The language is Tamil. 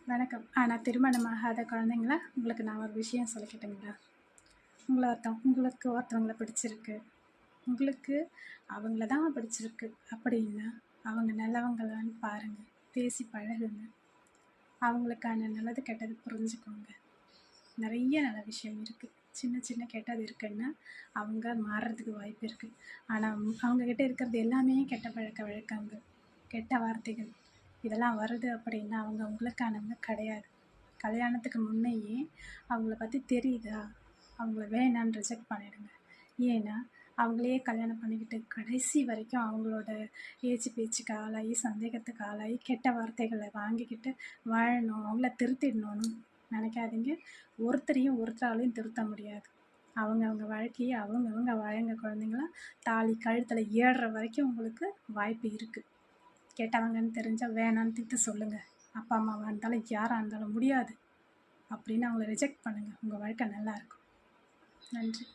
வணக்கம். ஆனால் திருமணமாகாத குழந்தைங்களா, உங்களுக்கு நான் ஒரு விஷயம் சொல்லிக்கட்டுங்களா? உங்களுக்கு ஒருத்தவங்கள பிடிச்சிருக்கு. உங்களுக்கு அவங்கள தான் பிடிச்சிருக்கு அப்படின்னா, அவங்க நல்லவங்களான்னு பாருங்கள். பேசி பழகுங்க. அவங்களுக்கான நல்லது கெட்டது புரிஞ்சுக்கோங்க. நிறைய நல்ல விஷயம் இருக்குது. சின்ன சின்ன கெட்டது இருக்குன்னா அவங்க மாறுறதுக்கு வாய்ப்பு இருக்குது. ஆனால் அவங்கக்கிட்ட இருக்கிறது எல்லாமே கெட்ட பழக்க வழக்கங்கள், கெட்ட வார்த்தைகள். இதெல்லாம் வருது அப்படின்னா அவங்க உங்களுக்கானவங்க கிடையாது. கல்யாணத்துக்கு முன்னையே அவங்கள பற்றி தெரியுதா, அவங்கள வேணான்னு ரிஜெக்ட் பண்ணிடுங்க. ஏன்னா அவங்களையே கல்யாணம் பண்ணிக்கிட்டு கடைசி வரைக்கும் அவங்களோட ஏச்சு பேச்சுக்கு ஆளாகி, சந்தேகத்துக்கு ஆளாகி, கெட்ட வார்த்தைகளை வாங்கிக்கிட்டு வாழணும், அவங்கள திருத்திடணும்னு நினைக்காதீங்க. ஒருத்தரையும் ஒருத்தராலையும் திருத்த முடியாது. அவங்கவுங்க வாழ்க்கையை அவங்கவுங்க வாழுங்க குழந்தைங்களா. தாலி கழுத்தில் ஏறுற வரைக்கும் உங்களுக்கு வாய்ப்பு இருக்குது. கேட்டவங்கன்னு தெரிஞ்சால் வேணான்னு திட்டு சொல்லுங்கள். அப்பா அம்மாவாக இருந்தாலும் யாராக இருந்தாலும் முடியாது அப்படின்னு அவங்கள ரிஜெக்ட் பண்ணுங்கள். உங்கள் வாழ்க்கை நல்லாயிருக்கும். நன்றி.